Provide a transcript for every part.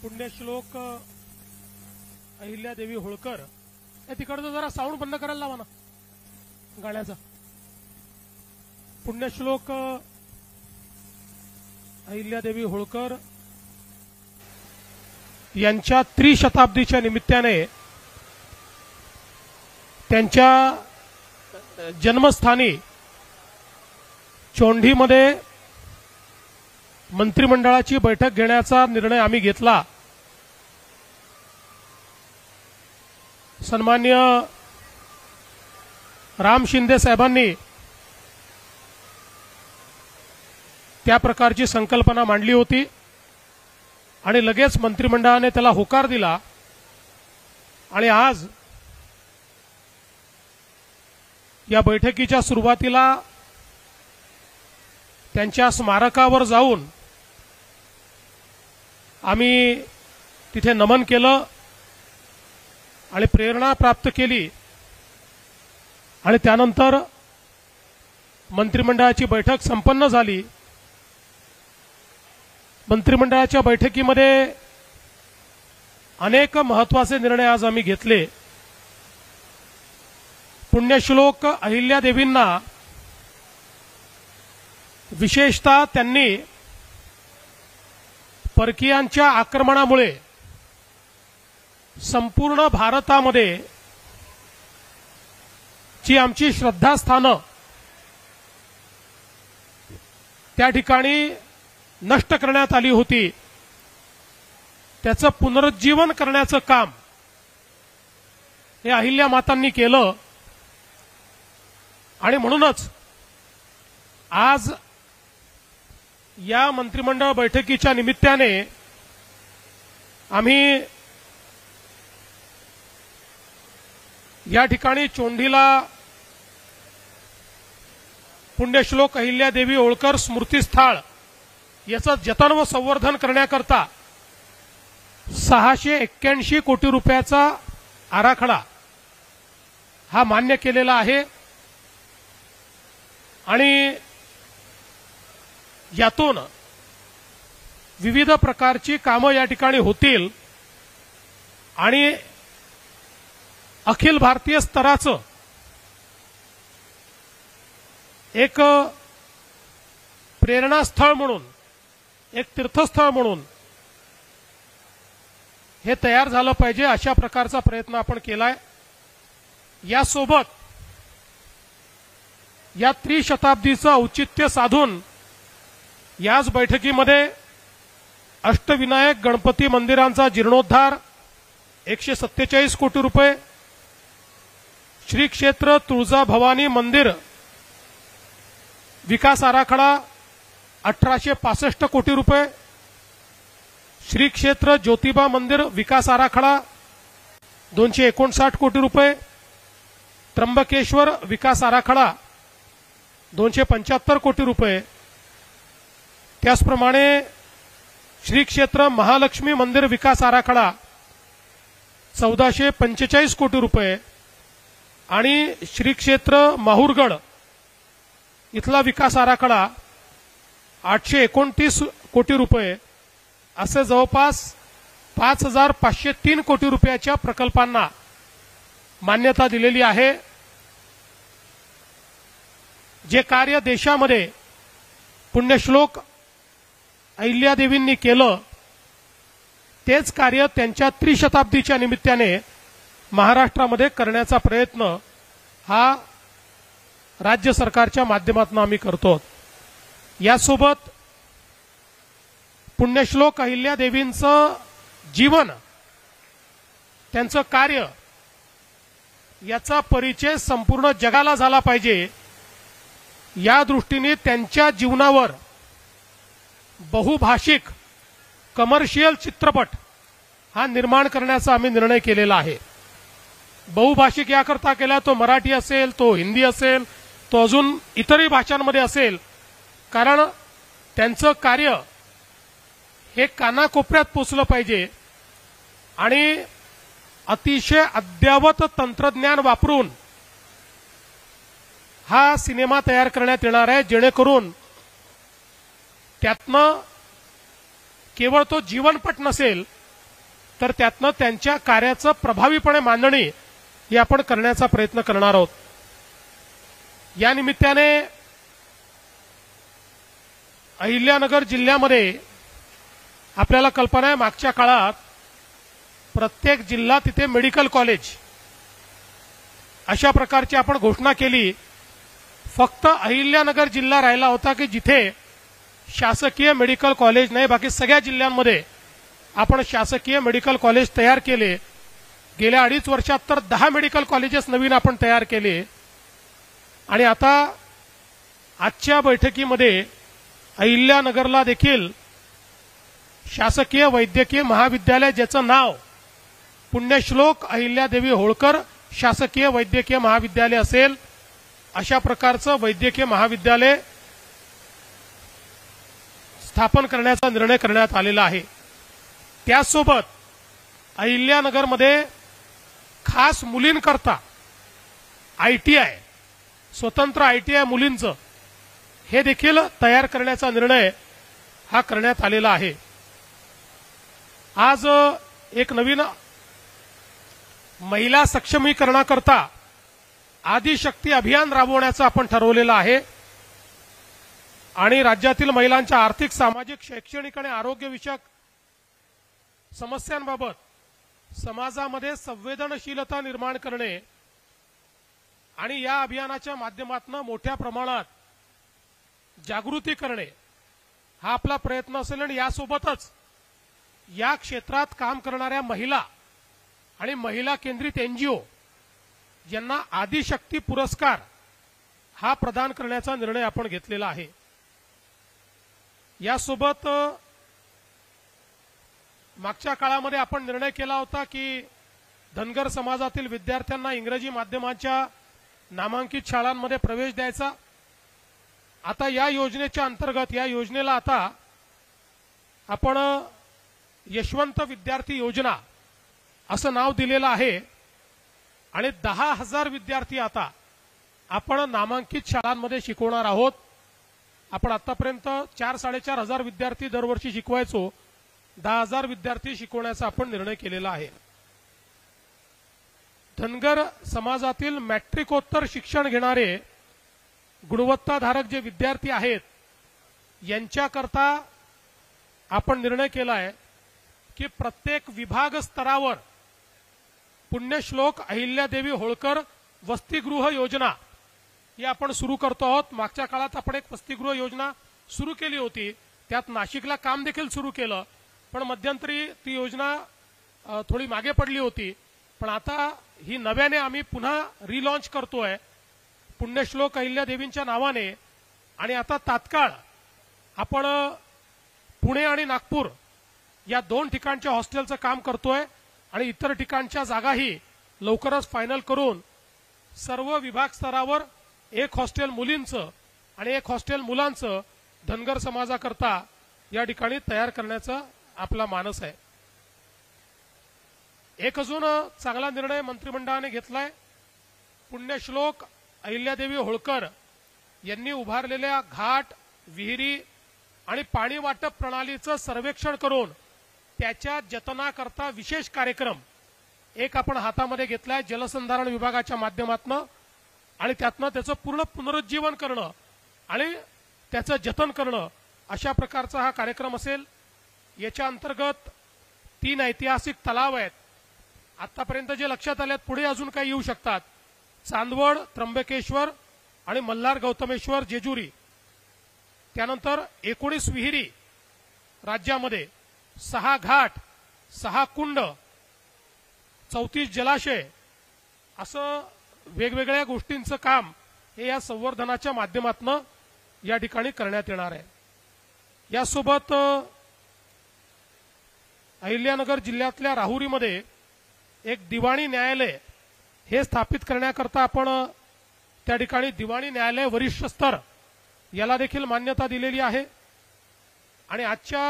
पुण्यश्लोक अहिल्यादेवी होळकर या तिकडचं जरा साऊंड बंद करायला लावा ना गाण्याचा. पुण्यश्लोक अहिल्यादेवी होळकर यांच्या त्रिशताब्दीच्या निमित्ताने त्यांच्या जन्मस्थानी चोंढीमध्ये मंत्रिमंडळाची बैठक घेण्याचा निर्णय आम्ही घेतला. सन्माननीय राम शिंदे साहेबांनी त्या प्रकारची संकल्पना मांडली होती आणि लगेच मंत्रिमंडळाने त्याला होकार दिला आणि आज या बैठकीच्या सुरुवातीला त्यांच्या स्मारकावर जाऊन आम्ही तिथे नमन केलं आणि प्रेरणा प्राप्त केली आणि त्यानंतर मंत्रिमंडळाची बैठक संपन्न झाली. मंत्रिमंडळाच्या बैठकीमध्ये अनेक महत्त्वाचे निर्णय आज आम्ही घेतले. पुण्यश्लोक अहिल्यादेवींना विशेषतः त्यांनी परकीयांच्या आक्रमणामुळे संपूर्ण भारतामध्ये जी आमची श्रद्धास्थानं त्या ठिकाणी नष्ट करण्यात आली होती त्याचं पुनरुज्जीवन करण्याचं काम हे अहिल्या मातांनी केलं आणि म्हणूनच आज या मंत्रिमंडळ बैठकीच्या निमित्ताने आम्ही या ठिकाणी चोंढीला पुण्यश्लोक अहिल्यादेवी होळकर स्मृतिस्थळ याचं जतन व संवर्धन करण्याकरता 681 कोटी रुपयाचा आराखडा हा मान्य केलेला आहे आणि यातून विविध प्रकारची कामं या ठिकाणी होतील आणि अखिल भारतीय स्तराचं एक प्रेरणास्थळ म्हणून एक तीर्थस्थळ म्हणून हे तयार झालं पाहिजे अशा प्रकारचा प्रयत्न आपण केलाय. यासोबत या त्रिशताब्दीचं औचित्य साधून याच बैठकीमध्ये अष्टविनायक गणपती मंदिरांचा जीर्णोद्धार 147 कोटी रुपये, श्री क्षेत्र तुळजाभवानी मंदिर विकास आराखडा 1865 कोटी रुपये, श्री क्षेत्र ज्योतिबा मंदिर विकास आराखडा 259 कोटी रुपये, त्र्यंबकेश्वर विकास आराखडा 275 कोटी रुपये, त्याचप्रमाणे श्री क्षेत्र महालक्ष्मी मंदिर विकास आराखडा 1445 कोटी रुपये आणि श्री क्षेत्र माहुरगड इथला विकास आराखडा 829 कोटी रुपये असे जवळपास 5503 कोटी रुपयाच्या प्रकल्पांना मान्यता दिलेली आहे. जे कार्य देशामध्ये पुण्यश्लोक अहिल्यादेवींनी केलं तेच कार्य त्यांच्या त्रिशताब्दीच्या निमित्ताने महाराष्ट्रामध्ये करण्याचा प्रयत्न हा राज्य सरकारच्या माध्यमातून आम्ही करतो. यासोबत पुण्यश्लोक अहिल्यादेवींचं जीवन त्यांचं कार्य याचा परिचय संपूर्ण जगाला झाला पाहिजे या दृष्टीने त्यांच्या जीवनावर बहुभाषिक कमर्शियल चित्रपट हा निर्माण करण्याचा आम्ही निर्णय केलेला आहे. बहुभाषिक याकरता केला तो मराठी असेल, तो हिंदी असेल, तो अजून इतरही भाषांमध्ये असेल, कारण त्यांचं कार्य हे कानाकोपऱ्यात पोचलं पाहिजे आणि अतिशय अद्ययावत तंत्रज्ञान वापरून हा सिनेमा तयार करण्यात येणार आहे जेणेकरून त्यातनं केवळ तो जीवनपट नसेल तर त्यातनं त्यांच्या कार्याचं प्रभावीपणे मांडणी ही आपण करण्याचा प्रयत्न करणार आहोत। या निमित्ताने अहिल्यानगर जिल्ह्यामध्ये आपल्याला कल्पना आहे, मागच्या काळात प्रत्येक जिल्हा तिथे मेडिकल कॉलेज अशा प्रकारची आपण घोषणा केली। फक्त अहिल्यानगर जिल्हा राहिला होता की जिथे शासकीय मेडिकल कॉलेज नाही, बाकी सगळ्या जिल्ह्यांमध्ये आपण शासकीय मेडिकल कॉलेज तयार केले। गेल्या 2.5 वर्षात तर 10 मेडिकल कॉलेजेस नवीन आपण तयार केले। आणि आता आजच्या बैठकीमध्ये अहिल्यानगरला देखील शासकीय वैद्यकीय महाविद्यालय, ज्याचं नाव पुण्यश्लोक अहिल्यादेवी होळकर शासकीय वैद्यकीय महाविद्यालय असेल, अशा प्रकारचं वैद्यकीय महाविद्यालय स्थापन करण्याचा निर्णय करण्यात आलेला आहे। त्यासोबत अहिल्यानगरमध्ये खास मुलींकरता आयटीआय, स्वतंत्र आयटीआय मुलींचं हे देखील तयार करण्याचा निर्णय हा करण्यात आलेला आहे। आज एक नवीन महिला सक्षमीकरणाकरता आदिशक्ती अभियान राबवण्याचं आपण ठरवलेलं आहे आणि राज्यातील महिलांच्या आर्थिक, सामाजिक, शैक्षणिक आणि आरोग्यविषयक समस्यांबाबत समाजामध्ये संवेदनशीलता निर्माण करणे आणि या अभियानाच्या माध्यमातून मोठ्या प्रमाणात जागृती करणे हा आपला प्रयत्न असेल। आणि यासोबतच या क्षेत्रात काम करणाऱ्या महिला आणि महिला केंद्रित एनजीओ यांना आदिशक्ती पुरस्कार हा प्रदान करण्याचा निर्णय आपण घेतलेला आहे। यासोबत मागच्या काळामध्ये आपण निर्णय केला होता की धनगर समाजातील विद्यार्थ्यांना इंग्रजी माध्यमाच्या नामांकित शाळांमध्ये प्रवेश द्यायचा। आता या योजनेच्या अंतर्गत, या योजनेला आता आपण यशवंत विद्यार्थी योजना असं नाव दिलेलं आहे आणि 10,000 विद्यार्थी आता आपण नामांकित शाळांमध्ये शिकवणार आहोत। आपण आतापर्यंत 4-4.5 हजार विद्यार्थी दरवर्षी शिकवायचो, 10,000 विद्यार्थी शिकवण्याचा आपण निर्णय केलेला आहे। धनगर समाजातील मॅट्रिकोत्तर शिक्षण घेणारे गुणवत्ताधारक जे विद्यार्थी आहेत यांच्याकरता आपण निर्णय केला आहे की प्रत्येक विभाग स्तरावर पुण्यश्लोक अहिल्यादेवी होळकर वसतिगृह योजना ही आपण सुरू करतो आहोत। मागच्या काळात आपण एक वसतिगृह योजना सुरू केली होती, त्यात नाशिकला काम देखील सुरू केलं, पण मध्यंतरी ती योजना थोडी मागे पडली होती। पण आता ही नव्याने आम्ही पुन्हा रिलॉन्च करतोय पुण्यश्लोक अहिल्यादेवींच्या नावाने। आणि आता तात्काळ आपण पुणे आणि नागपूर या 2 ठिकाणच्या हॉस्टेलचं काम करतोय आणि इतर ठिकाणच्या जागाही लवकरच फायनल करून सर्व विभाग स्तरावर एक हॉस्टेल मुलींचं आणि एक हॉस्टेल मुलांचं धनगर समाजाकरता या ठिकाणी तयार करण्याचा आपला मानस आहे। एक अजून चांगला निर्णय मंत्रिमंडळाने घेतलाय। पुण्यश्लोक अहिल्यादेवी होळकर यांनी उभारलेल्या घाट, विहिरी आणि पाणी वाटप प्रणालीचं सर्वेक्षण करून त्याच्या जतनाकरता विशेष कार्यक्रम एक आपण हातामध्ये घेतलाय जलसंधारण विभागाच्या माध्यमातून आणि त्यातनं त्याचं पूर्ण पुनरुज्जीवन करणं आणि त्याचं जतन करणं अशा प्रकारचा हा कार्यक्रम असेल। याच्या अंतर्गत 3 ऐतिहासिक तलाव आहेत आतापर्यंत जे लक्षात आलेत, पुढे अजून काही येऊ शकतात। चांदवड, त्र्यंबकेश्वर आणि मल्हार गौतमेश्वर जेजुरी। त्यानंतर 19 विहिरी राज्यामध्ये, 6 घाट, 6 कुंड, 34 जलाशय, असं वेगवेगळ्या गोष्टींचं काम हे या संवर्धनाच्या माध्यमातून या ठिकाणी करण्यात येणार आहे। यासोबत अहिल्यानगर जिल्ह्यातल्या राहुरीमध्ये एक दिवाणी न्यायालय हे स्थापित करण्याकरता आपण त्या ठिकाणी दिवाणी न्यायालय वरिष्ठ स्तर याला देखील मान्यता दिलेली आहे। आणि आजच्या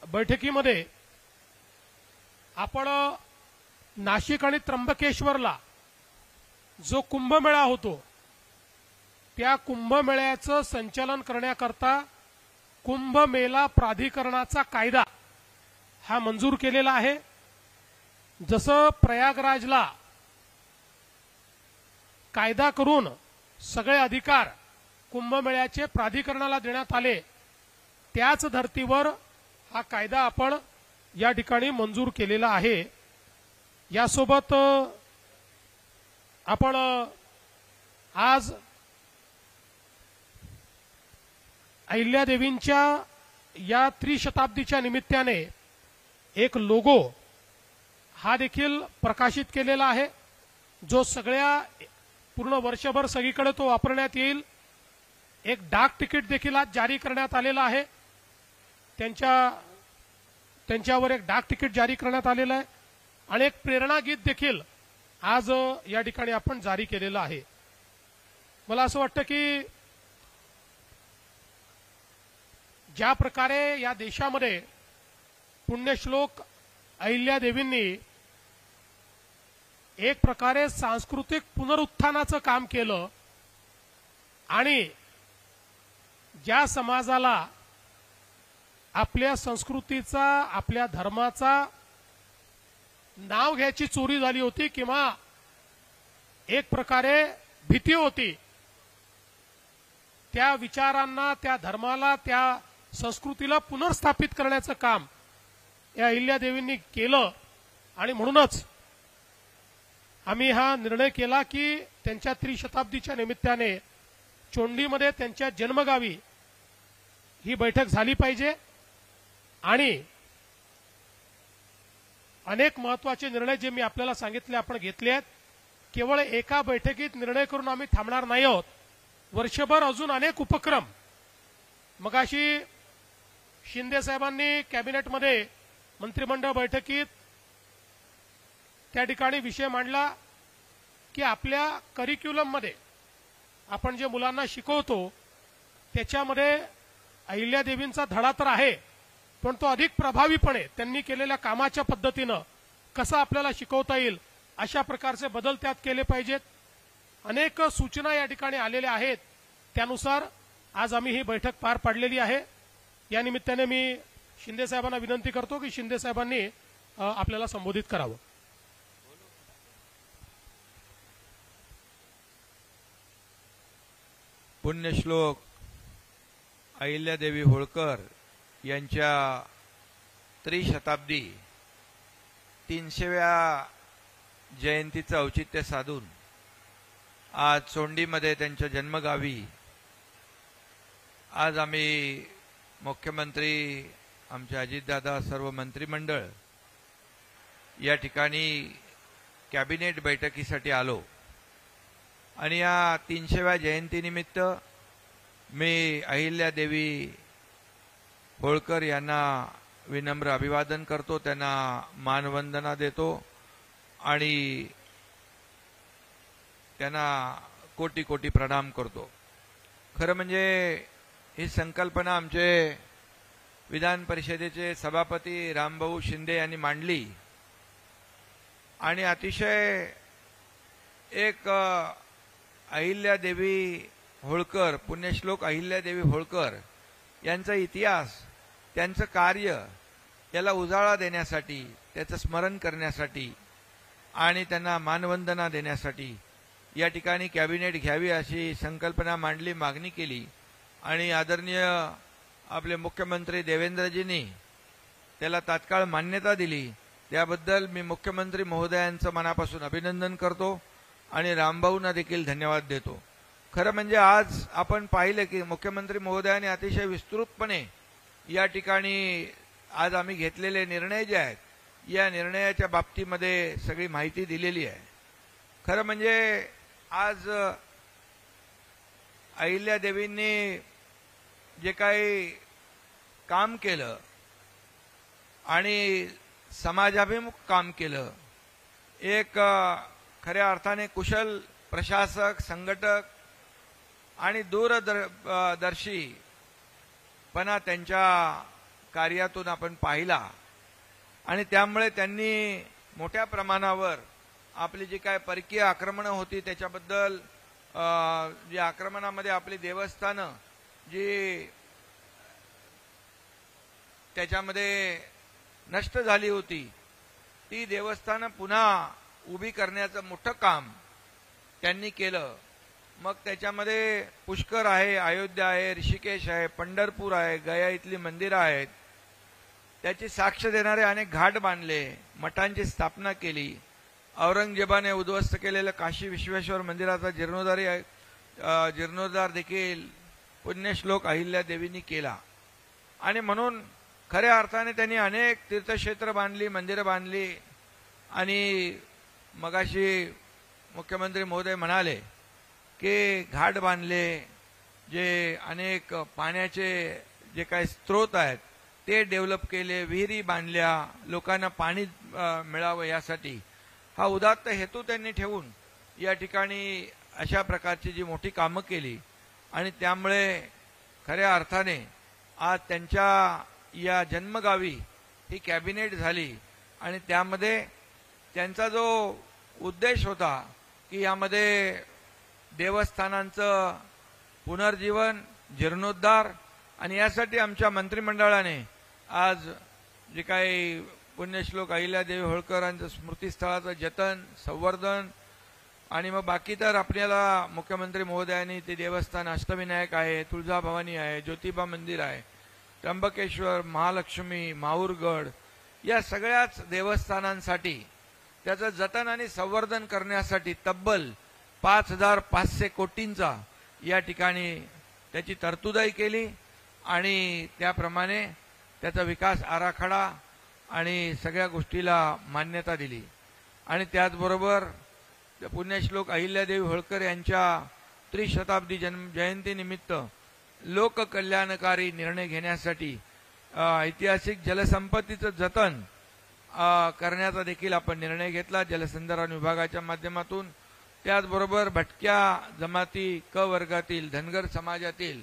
बैठकीमध्ये आपण नाशिक आणि त्र्यंबकेश्वरला जो कुंभमेळा होतो त्या कुंभमेळ्याचं संचालन करण्याकरता कुंभमेला प्राधिकरणाचा कायदा हा मंजूर केलेला आहे जसं प्रयागराजला कायदा करून सगळे अधिकार कुंभमेळ्याचे प्राधिकरणाला देण्यात आले, त्याच धर्तीवर हा कायदा आपण या ठिकाणी मंजूर केलेला आहे। यासोबत आपण आज अहिल्यादेवींच्या या त्रिशताब्दीच्या निमित्ताने एक लोगो हा देखील प्रकाशित केलेला आहे, जो सगळ्या पूर्ण वर्षभर सगळीकडे तो वापरण्यात येईल। एक डाक तिकीट देखील आज जारी करण्यात आलेला आहे, त्यांच्यावर एक डाक तिकीट जारी करण्यात आलेलं आहे आणि एक प्रेरणा गीत देखील आज या ठिकाणी आपण जारी केलेलं आहे। मला असं वाटतं की ज्या प्रकारे या देशामध्ये पुण्यश्लोक अहिल्यादेवींनी एक प्रकारे सांस्कृतिक पुनरुत्थानाचं काम केलं आणि ज्या समाजाला आपल्या संस्कृतीचा, आपल्या धर्माचा नाव घ्यायची चोरी झाली होती किंवा एक प्रकारे भीती होती, त्या विचारांना, त्या धर्माला, त्या संस्कृतीला पुनर्स्थापित करण्याचं काम या अहिल्यादेवींनी केलं आणि म्हणूनच आम्ही हा निर्णय केला की त्यांच्या त्रिशताब्दीच्या निमित्ताने चोंडीमध्ये त्यांच्या जन्मगावी ही बैठक झाली पाहिजे आणि अनेक महत्त्वाचे निर्णय जे मी आपल्याला सांगितले आपण घेतले आहेत। केवळ एका बैठकीत निर्णय करून आम्ही थांबणार नाही आहोत, वर्षभर अजून अनेक उपक्रम। मगाशी शिंदे साहेबांनी कॅबिनेटमध्ये मंत्रिमंडळ बैठकीत त्या ठिकाणी विषय मांडला की आपल्या करिक्युलममध्ये आपण जे मुलांना शिकवतो त्याच्यामध्ये अहिल्यादेवींचा धडा तर आहे, पण तो अधिक प्रभावीपणे त्यांनी केलेल्या कामाच्या पद्धतीनं कसा आपल्याला शिकवता येईल अशा प्रकारचे बदल त्यात केले पाहिजेत। अनेक सूचना या ठिकाणी आलेल्या आहेत, त्यानुसार आज आम्ही ही बैठक पार पाडलेली आहे। या निमित्ताने मी शिंदे साहेबांना विनंती करतो की शिंदे साहेबांनी आपल्याला संबोधित करावं। पुण्यश्लोक अहिल्यादेवी होळकर यांच्या त्रिशताब्दी 300व्या जयंतीचं औचित्य साधून आज चोंडीमध्ये त्यांच्या जन्मगावी आज आम्ही मुख्यमंत्री, आमचे अजितदादा, सर्व मंत्रिमंडळ या ठिकाणी कॅबिनेट बैठकीसाठी आलो आणि या 300व्या जयंतीनिमित्त मी अहिल्यादेवी होळकर यांना विनम्र अभिवादन करतो, त्यांना मानवंदना देतो आणि त्यांना कोटी कोटी प्रणाम करतो। खरं म्हणजे ही संकल्पना आमचे विधान परिषदेचे सभापती रामभाऊ शिंदे यांनी मांडली आणि अतिशय एक अहिल्यादेवी होळकर, पुण्यश्लोक अहिल्यादेवी होळकर यांचा इतिहास, त्यांचं कार्य याला उजाळा देण्यासाठी, त्याचं स्मरण करण्यासाठी आणि त्यांना मानवंदना देण्यासाठी या ठिकाणी कॅबिनेट घ्यावी अशी संकल्पना मांडली, मागणी केली आणि आदरणीय आपले मुख्यमंत्री देवेंद्रजींनी त्याला तात्काळ मान्यता दिली। त्याबद्दल मी मुख्यमंत्री महोदयांचं मनापासून अभिनंदन करतो आणि रामभाऊंना देखील धन्यवाद देतो। खरं म्हणजे आज आपण पाहिलं की मुख्यमंत्री महोदयांनी अतिशय विस्तृतपणे या ठिकाणी आज आम्ही घेतलेले निर्णय जे आहेत या निर्णयाच्या बाबतीमध्ये सगळी माहिती दिलेली आहे। खरं म्हणजे आज अहिल्यादेवींनी जे काही काम केलं आणि समाजाभिमुख काम केलं, एक खऱ्या अर्थाने कुशल प्रशासक, संघटक आणि दूरदर्शीपणा त्यांच्या कार्यातून आपण पाहिला आणि त्यामुळे त्यांनी मोठ्या प्रमाणावर आपली जी काय परकीय आक्रमणं होती त्याच्याबद्दल, जी आक्रमणामध्ये आपली देवस्थानं जी त्याच्यामध्ये नष्ट झाली होती ती देवस्थानं पुन्हा उभी करण्याचं मोठं काम त्यांनी केलं. मग त्याच्यामध्ये पुष्कर आहे, अयोध्या आहे, ऋषिकेश आहे, पंढरपूर आहे, गया इथली मंदिरं आहेत. त्याची साक्ष देणारे अनेक घाट बांधले, मठांची स्थापना केली. औरंगजेबाने उद्ध्वस्त केलेलं काशी विश्वेश्वर मंदिराचा जीर्णोद्धार देखील पुण्यश्लोक अहिल्यादेवींनी केला. आणि म्हणून खऱ्या अर्थाने त्यांनी अनेक तीर्थक्षेत्र बांधली, मंदिरं बांधली. आणि मगाशी मुख्यमंत्री महोदय म्हणाले की घाट बांधले, जे अनेक पाण्याचे जे काही स्रोत आहेत ते डेव्हलप केले, विहिरी बांधल्या, लोकांना पाणी मिळावं यासाठी. हा उदात्त हेतू त्यांनी ठेवून या ठिकाणी अशा प्रकारची जी मोठी कामं केली. आणि त्यामुळे खऱ्या अर्थाने आज त्यांच्या या जन्मगावी ही कॅबिनेट झाली. आणि त्यामध्ये त्यांचा जो उद्देश होता की यामध्ये देवस्थानांचं पुनर्जीवन, जीर्णोद्धार, आणि यासाठी आमच्या मंत्रिमंडळाने आज जे काही पुण्यश्लोक अहिल्यादेवी होळकरांचं स्मृतीस्थळाचं जतन, संवर्धन, आणि मग बाकी तर आपल्याला मुख्यमंत्री महोदयांनी ते देवस्थान अष्टविनायक आहे, तुळजाभवानी आहे, ज्योतिबा मंदिर आहे, त्र्यंबकेश्वर, महालक्ष्मी, माहूरगड, या सगळ्याच देवस्थानांसाठी त्याचं जतन आणि संवर्धन करण्यासाठी तब्बल 5,500 कोटींचा या ठिकाणी त्याची तरतूदही केली. आणि त्याप्रमाणे त्याचा विकास आराखडा आणि सगळ्या गोष्टीला मान्यता दिली. आणि त्याचबरोबर पुण्यश्लोक अहिल्यादेवी होळकर यांच्या त्रिशताब्दी जयंतीनिमित्त लोककल्याणकारी निर्णय घेण्यासाठी ऐतिहासिक जलसंपत्तीचं जतन करण्याचा देखील आपण निर्णय घेतला जलसंधारण विभागाच्या माध्यमातून. त्याचबरोबर भटक्या जमाती क वर्गातील धनगर समाजातील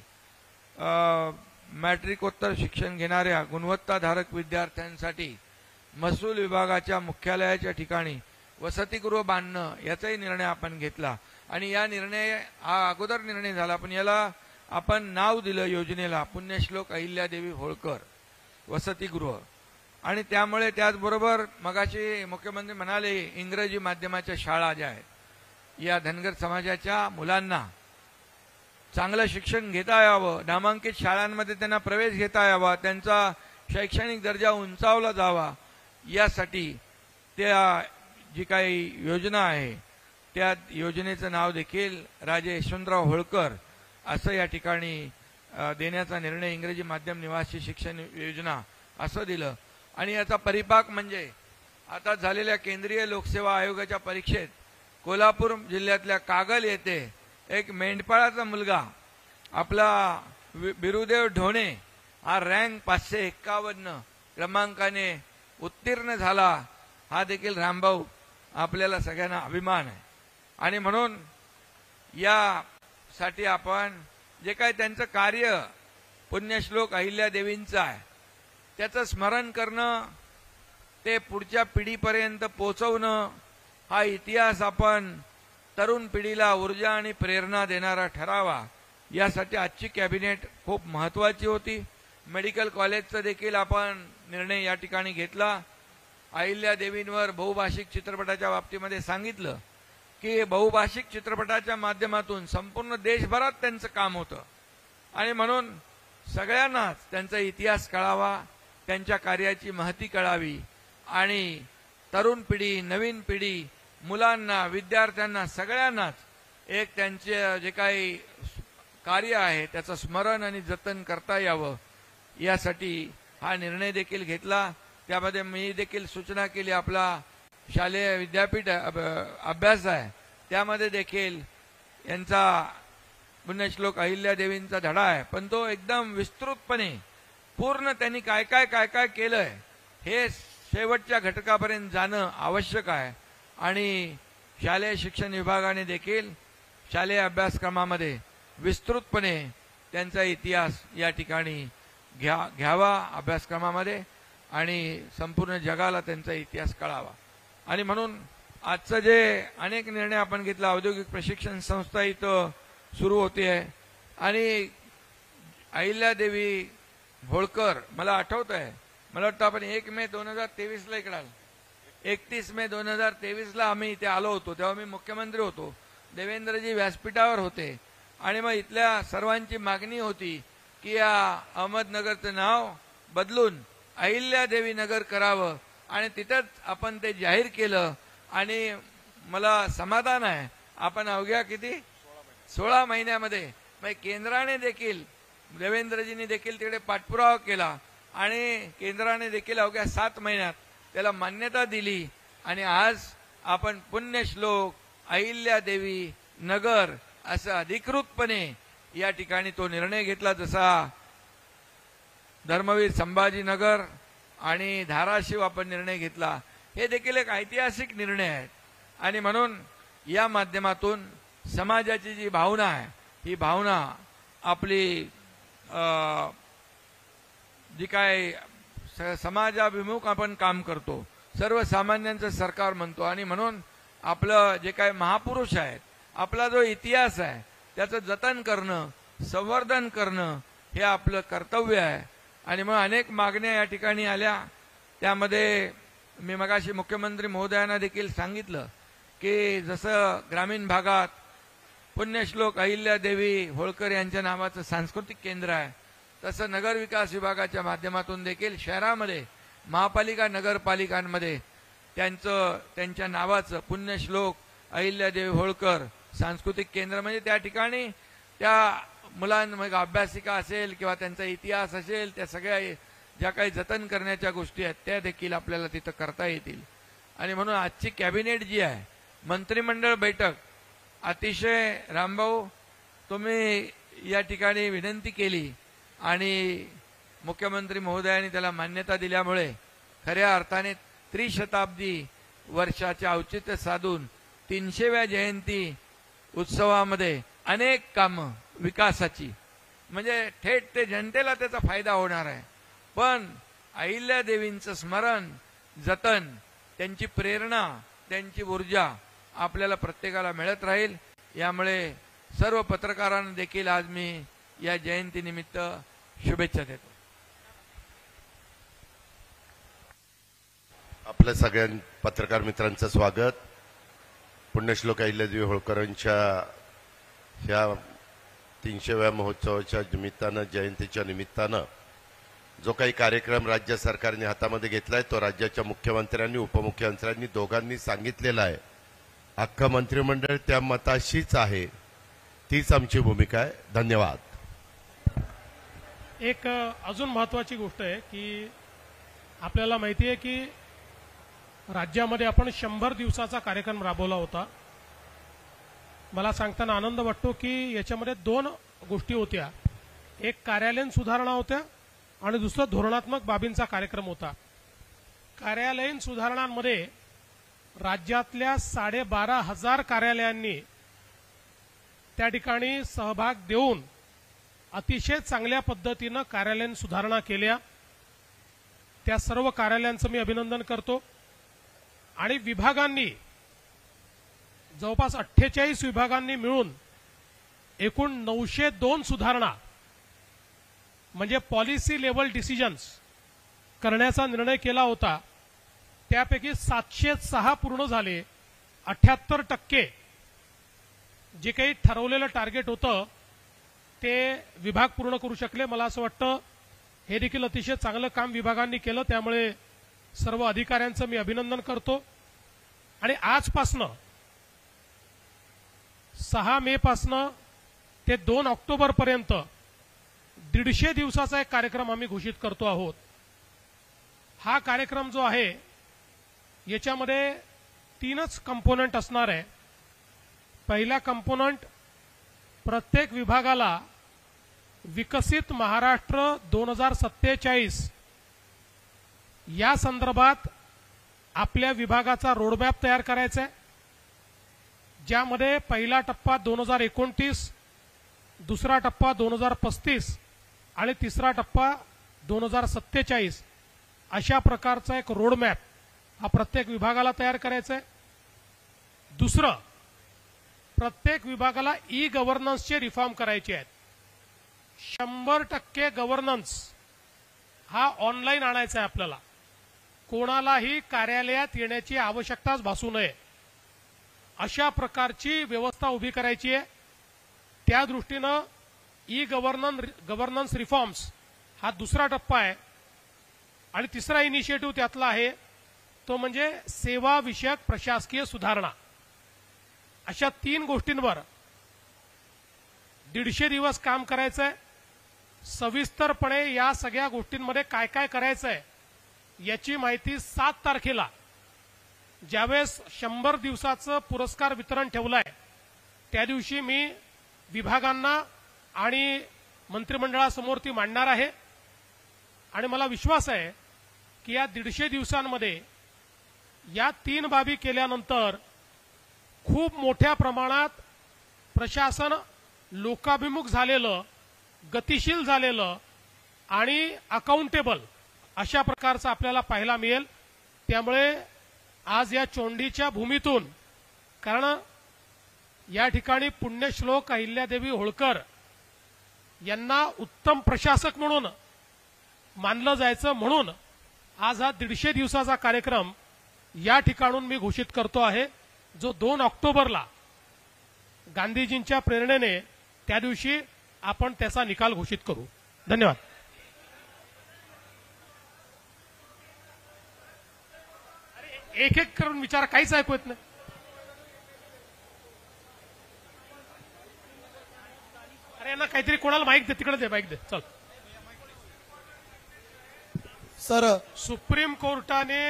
मॅट्रिकोत्तर शिक्षण घेणाऱ्या गुणवत्ताधारक विद्यार्थ्यांसाठी महसूल विभागाच्या मुख्यालयाच्या ठिकाणी वसतिगृह बांधणं याचाही निर्णय आपण घेतला. आणि या निर्णय हा अगोदर निर्णय झाला, पण याला आपण नाव दिलं योजनेला पुण्यश्लोक अहिल्यादेवी होळकर वसतिगृह. आणि त्यामुळे त्याचबरोबर मगाशी मुख्यमंत्री म्हणाले इंग्रजी माध्यमाच्या शाळा ज्या आहेत या धनगर समाजाच्या मुलांना चांगलं शिक्षण घेता यावं, नामांकित शाळांमध्ये त्यांना प्रवेश घेता यावा, त्यांचा शैक्षणिक दर्जा उंचावला जावा, यासाठी त्या जी काही योजना आहे त्या योजनेचं नाव देखील राजे यशवंतराव होळकर असं या ठिकाणी देण्याचा निर्णय इंग्रजी माध्यम निवासी शिक्षण योजना असं दिलं. आणि याचा परिपाक म्हणजे आता झालेल्या केंद्रीय लोकसेवा आयोगाच्या परीक्षेत कोल्हापूर जिल्ह्यातल्या कागल येथे एक मेंढपाळाचा मुलगा आपला बिरुदेव ढोणे हा रँक 551 क्रमांकाने उत्तीर्ण झाला. हा देखील रामभाऊ आपल्याला सगळ्यांना अभिमान आहे. आणि म्हणून यासाठी आपण जे काही त्यांचं कार्य पुण्यश्लोक अहिल्यादेवींचं आहे त्याचं स्मरण करणं, ते पुढच्या पिढीपर्यंत पोहोचवणं, हा इतिहास आपण तरुण पिढीला ऊर्जा आणि प्रेरणा देणारा ठरावा, यासाठी आजची कॅबिनेट खूप महत्त्वाची होती. मेडिकल कॉलेजचा देखील आपण निर्णय या ठिकाणी घेतला. अहिल्यादेवींवर बहुभाषिक चित्रपटाच्या बाबतीमध्ये सांगितलं की बहुभाषिक चित्रपटाच्या माध्यमातून संपूर्ण देशभरात त्यांचं काम होतं. आणि म्हणून सगळ्यांनाच त्यांचा इतिहास कळावा, त्यांच्या कार्याची महती कळावी, आणि तरुण पिढी, नवीन पिढी, मुलांना, विद्यार्थ्यांना, सगळ्यांनाच एक त्यांचे जे काही कार्य आहे त्याचं स्मरण आणि जतन करता यावं, यासाठी हा निर्णय देखील घेतला. त्यामध्ये मी देखील सूचना केली, आपला शालेय विद्यापीठ अभ्यास आहे त्यामध्ये देखील यांचा पुण्यश्लोक अहिल्यादेवींचा धडा आहे, पण तो एकदम विस्तृतपणे पूर्ण त्यांनी काय काय केलंय हे शेवटच्या घटकापर्यंत जाणं आवश्यक आहे. आणि शालेय शिक्षण विभागाने देखील शालेय अभ्यासक्रमामध्ये विस्तृतपणे त्यांचा इतिहास या ठिकाणी घ्यावा अभ्यासक्रमामध्ये, आणि संपूर्ण जगाला त्यांचा इतिहास कळावा. आणि म्हणून आजचं जे अनेक निर्णय आपण घेतला, औद्योगिक प्रशिक्षण संस्था इथं सुरू होते आहे. आणि अहिल्यादेवी होळकर मला आठवत आहे, मला वाटतं आपण 1 मे 2023 इकडे आलो, 31 मे 2023ला आम्ही इथे आलो होतो, तेव्हा मी मुख्यमंत्री होतो. देवेंद्रजी व्यासपीठावर होते आणि मग इथल्या सर्वांची मागणी होती की या अहमदनगरचं नाव बदलून अहिल्यादेवी नगर करावं आणि तिथंच आपण ते जाहीर केलं. आणि मला समाधान आहे, आपण अवघ्या किती 16 महिन्यामध्ये म्हणजे केंद्राने देखील, देवेंद्रजींनी देखील तिकडे पाठपुरावा केला आणि केंद्राने देखील अवघ्या 7 महिन्यात त्याला मान्यता दिली. आणि आज आपण पुण्यश्लोक अहिल्यादेवी नगर असं अधिकृतपणे या ठिकाणी तो निर्णय घेतला. जसा धर्मवीर संभाजीनगर आणि धाराशिव आपण निर्णय घेतला, हे देखील एक ऐतिहासिक निर्णय आहे. आणि म्हणून या माध्यमातून समाजाची जी भावना आहे, ही भावना आपली जी काय समाजाभिमुख आपण काम करतो, सर्वसामान्यांचं सरकार म्हणतो. आणि म्हणून आपलं जे काय महापुरुष आहेत, आपला जो इतिहास आहे, त्याचं जतन करणं, संवर्धन करणं हे आपलं कर्तव्य आहे. आणि मग अनेक मागण्या या ठिकाणी आल्या. त्यामध्ये मी मगाशी मुख्यमंत्री महोदयांना देखील सांगितलं की जसं ग्रामीण भागात पुण्यश्लोक अहिल्यादेवी होळकर यांच्या नावाचं सांस्कृतिक केंद्र आहे, तसं नगर विकास विभागाच्या माध्यमातून देखील शहरामध्ये महापालिका नगरपालिकांमध्ये त्यांच्या नावाचं पुण्यश्लोक अहिल्यादेवी होळकर सांस्कृतिक केंद्र, म्हणजे त्या ठिकाणी त्या मुलांमध्ये अभ्यासिका असेल किंवा त्यांचा इतिहास असेल, त्या सगळ्या ज्या काही जतन करण्याच्या गोष्टी आहेत त्या देखील आपल्याला तिथं करता येतील. आणि म्हणून आजची कॅबिनेट जी आहे, मंत्रिमंडळ बैठक, अतिशय रामभाऊ तुम्ही या ठिकाणी विनंती केली आणि मुख्यमंत्री महोदयांनी त्याला मान्यता दिल्यामुळे खऱ्या अर्थाने त्रिशताब्दी वर्षाचे औचित्य साधून 300व्या जयंती उत्सवामध्ये अनेक कामं विकासाची, म्हणजे थेट ते जनतेला त्याचा फायदा होणार आहे. पण अहिल्यादेवींचं स्मरण, जतन, त्यांची प्रेरणा, त्यांची ऊर्जा आपल्याला प्रत्येकाला मिळत राहील. यामुळे सर्व पत्रकारांना देखील आज मी या जयंतीनिमित्त शुभेच्छा देतो. आपल्या सगळ्या पत्रकार मित्रांचं स्वागत. पुण्यश्लोक अहिल्यादेवी होळकरांच्या ह्या 300व्या महोत्सवाच्या निमित्तानं, जयंतीच्या निमित्तानं जो काही कार्यक्रम राज्य सरकारने हातामध्ये घेतलाय, तो राज्याच्या मुख्यमंत्र्यांनी, उपमुख्यमंत्र्यांनी दोघांनी सांगितलेला आहे. अख्खं मंत्रिमंडळ त्या मताशीच आहे, तीच आमची भूमिका आहे. धन्यवाद. एक अजून महत्वाची गोष्ट आहे की आपल्याला माहिती आहे की राज्यामध्ये आपण 100 दिवसाचा कार्यक्रम राबवला होता. मला सांगताना आनंद वाटतो की याच्यामध्ये 2 गोष्टी होत्या. एक कार्यालयीन सुधारणा होत्या आणि दुसरा धोरणात्मक बाबींचा कार्यक्रम होता. कार्यालयीन सुधारणांमध्ये राज्यातल्या 12,500 कार्यालयांनी त्या ठिकाणी सहभाग देऊन अतिशय चांगल्या पद्धतीनं कार्यालयीन सुधारणा केल्या. त्या सर्व कार्यालयांचं मी अभिनंदन करतो. आणि विभागांनी जवळपास 48 विभागांनी मिळून एकूण 902 सुधारणा म्हणजे पॉलिसी लेवल डिसिजन्स करण्याचा निर्णय केला होता. त्यापैकी 706 पूर्ण झाले. 78% जे काही ठरवलेलं टार्गेट होतं ते विभाग पूर्ण करू शकले. मला असं वाटतं हे देखील अतिशय चांगलं काम विभागांनी केलं. त्यामुळे सर्व अधिकाऱ्यांचं मी अभिनंदन करतो. आणि आजपासनं 6 मे पासनं ते 2 ऑक्टोबर पर्यंत 150 दिवसाचा एक कार्यक्रम आम्ही घोषित करतो आहोत. हा कार्यक्रम जो आहे याच्यामध्ये 3च कंपोनंट असणार आहे. पहिला कंपोनंट, प्रत्येक विभागाला विकसित महाराष्ट्र 2047 या संदर्भात आपल्या विभागाचा रोडमॅप तयार करायचा आहे, ज्यामध्ये पहिला टप्पा 2029, दुसरा टप्पा 2035 आणि तिसरा टप्पा 2047 अशा प्रकारचा एक रोडमॅप हा प्रत्येक विभागाला तयार करायचा आहे. दुसरं, प्रत्येक विभागाला ई गव्हर्नन्सचे रिफॉर्म करायचे आहेत. 100% गव्हर्नन्स हा ऑनलाईन आणायचा आहे आपल्याला. कोणालाही कार्यालयात येण्याची आवश्यकताच भासू नये अशा प्रकारची व्यवस्था उभी करायची आहे. त्या दृष्टीनं गव्हर्नन्स रिफॉर्म्स हा दुसरा टप्पा आहे. आणि तिसरा इनिशिएटिव्ह त्यातला आहे तो म्हणजे सेवा विषयक प्रशासकीय सुधारणा. अशा 3 गोष्टींवर 150 दिवस काम करायचंय. सविस्तरपणे या सगळ्या गोष्टींमध्ये काय काय करायचंय याची माहिती 7 तारखेला ज्यावेळेस 100 दिवसाचं पुरस्कार वितरण ठेवलंय त्या दिवशी मी विभागांना आणि मंत्रिमंडळासमोर ती मांडणार आहे. आणि मला विश्वास आहे की या 150 दिवसांमध्ये या 3 बाबी केल्यानंतर खूप मोठ्या प्रमाणात प्रशासन लोकाभिमुख झालेलं, गतिशील झालेलं आणि अकाउंटेबल अशा प्रकारचं आपल्याला पाहायला मिळेल. त्यामुळे आज या चोंडीच्या भूमीतून, कारण या ठिकाणी पुण्यश्लोक अहिल्यादेवी होळकर यांना उत्तम प्रशासक म्हणून मानलं जायचं, म्हणून आज हा 150 दिवसाचा कार्यक्रम या ठिकाणून मी घोषित करतो आहे, जो 2 ऑक्टोबरला गांधीजींच्या प्रेरणेने त्या दिवशी आपण त्याचा निकाल घोषित करू. धन्यवाद. एक एक करून विचारा, काहीच ऐकू येत नाही. अरे यांना काहीतरी कोणाला माईक दे, तिकडे दे माईक दे. चल. सर, सुप्रीम कोर्टाने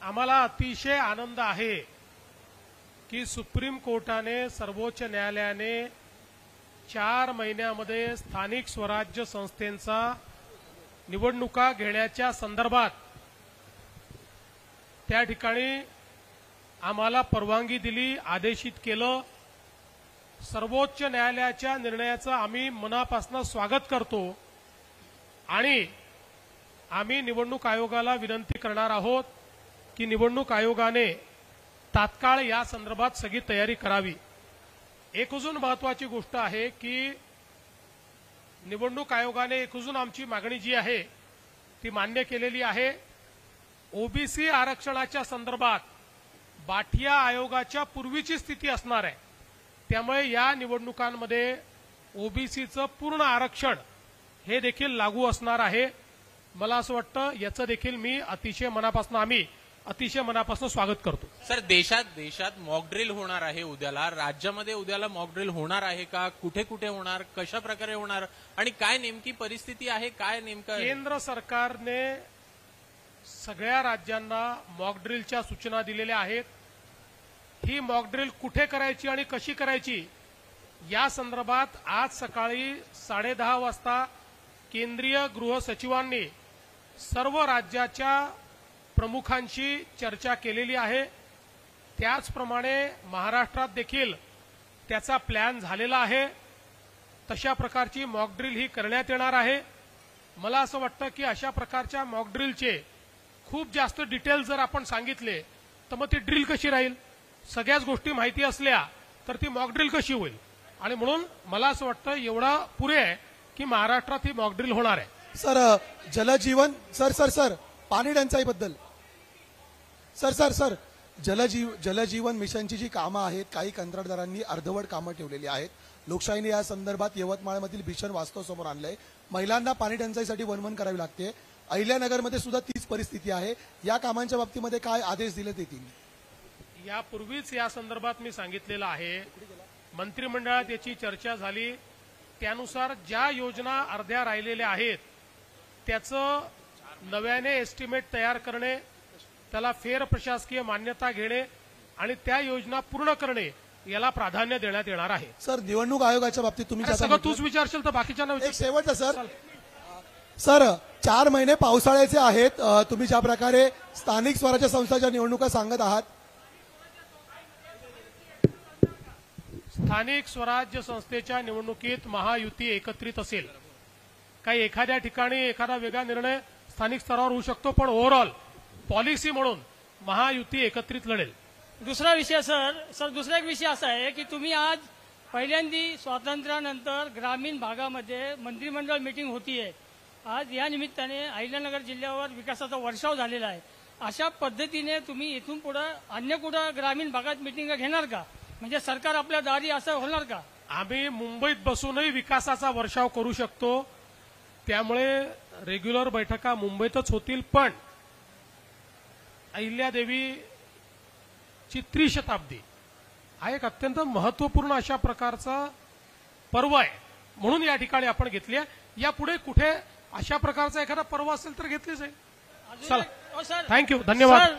आम्हाला अतिशय आनंद आहे की सुप्रीम कोर्टाने, सर्वोच्च न्यायालयाने 4 महिन्यामध्ये स्थानिक स्वराज्य संस्थेचा निवडणुका घेण्याच्या संदर्भात त्या ठिकाणी आम्हाला परवानगी दिली, आदेशित केलं. सर्वोच्च न्यायालयाच्या निर्णयाचं आम्ही मनापासून स्वागत करतो आणि आम्ही निवडणूक आयोगाला विनंती करणार आहोत की निवडणूक आयोगाने तात्काळ या संदर्भात सगळी तयारी करावी. एक अजून महत्वाची गोष्ट आहे की निवडणूक आयोगाने एक अजून आमची मागणी जी आहे ती मान्य केलेली आहे. ओबीसी आरक्षणाच्या संदर्भात बाठिया आयोगाच्या पूर्वीची स्थिती असणार आहे. त्यामुळे या निवडणुकांमध्ये ओबीसीचं पूर्ण आरक्षण हे देखील लागू असणार आहे. मला असं वाटतं याचं देखील मी आम्ही अतिशय मनापासून स्वागत करतो. सर, देशात मॉक ड्रिल होणार आहे उद्याला, राज्यामध्ये उद्याला मॉक ड्रिल होणार आहे का? कुठे कुठे होणार, कशा प्रकारे होणार आणि काय नेमकी परिस्थिती आहे, काय नेमकं? केंद्र सरकारने सगळ्या राज्यांना मॉक ड्रिलच्या सूचना दिलेल्या आहेत. ही मॉक ड्रिल कुठे करायची आणि कशी करायची या संदर्भात आज सकाळी 10:30 वाजता केंद्रीय गृह सचिवांनी सर्व राज्याच्या प्रमुखांशी चर्चा केलेली आहे. त्याचप्रमाणे महाराष्ट्रात देखील त्याचा प्लॅन झालेला आहे. तशा प्रकारची मॉक ड्रिल ही करण्यात येणार आहे. मला असं वाटतं की अशा प्रकारच्या मॉक ड्रिलचे खूप जास्त डिटेल जर आपण सांगितले तर मग ती ड्रिल कशी राहील? सगळ्याच गोष्टी माहिती असल्या तर ती मॉक ड्रिल कशी होईल? आणि म्हणून मला असं वाटतं एवढं पुरे आहे की महाराष्ट्रात ही मॉक ड्रिल होणार आहे. सर, जलजीवन सर पाणी टंचाईबद्दल सर जलजीवन मिशनची जी कामं आहेत, काही कंत्राटदारांनी अर्धवट कामं ठेवलेली आहेत. लोकशाहीने या संदर्भात यवतमाळमधील भीषण वास्तव समोर आणलंय. महिलांना पाणी टंचाईसाठी वणवण करावी लागते. अहिल्यानगरमध्ये सुद्धा तीच परिस्थिती आहे. या कामांच्या बाबतीमध्ये काय आदेश दिले येतील? यापूर्वीच या संदर्भात मी सांगितलेलं आहे. मंत्रिमंडळात याची चर्चा झाली. त्यानुसार ज्या योजना अर्ध्या राहिलेल्या आहेत त्याचं नव्याने एस्टिमेट तयार करणे, त्याला फेर प्रशासकीय मान्यता घेणे आणि त्या योजना पूर्ण करणे याला प्राधान्य देण्यात येणार आहे. सर, निवडणूक आयोगाच्या बाबतीत तुम्ही सगळं तूच विचारशील तर बाकीच्यांना एक शेवटचं सर 4 महिने पावसाळ्याचे आहेत. तुम्ही ज्या प्रकारे स्थानिक स्वराज्य संस्थांच्या निवडणुका सांगत आहात, स्थानिक स्वराज्य संस्थेच्या निवडणुकीत महायुती एकत्रित असेल. काही एखाद्या ठिकाणी एखादा वेगळा निर्णय स्थानिक स्तरावर होऊ शकतो, पण ओव्हरऑल पॉलिसी म्हणून महायुती एकत्रित लढेल. दुसरा विषय दुसरा एक विषय असा आहे की तुम्ही आज पहिल्यांदा स्वातंत्र्यानंतर ग्रामीण भागामध्ये मंत्रिमंडळ मीटिंग होतीये. आज या निमित्ताने अहिल्यानगर जिल्ह्यावर विकासाचा वर्षाव झालेला आहे. अशा पद्धतीने तुम्ही इथून पुढे अन्य कुठं ग्रामीण भागात मिटिंग घेणार का? म्हणजे सरकार आपल्या दारी असं होणार का? आम्ही मुंबईत बसूनही विकासाचा वर्षाव करू शकतो. त्यामुळे रेग्युलर बैठका मुंबईतच होतील. पण अहिल्यादेवीची त्रिशताब्दी हा एक अत्यंत महत्वपूर्ण अशा प्रकारचा पर्व आहे, म्हणून या ठिकाणी आपण घेतली आहे. यापुढे कुठे अशा प्रकारचा एखादा पर्व असेल तर घेतली जाईल. अजून चला. सर थँक्यू, धन्यवाद. सर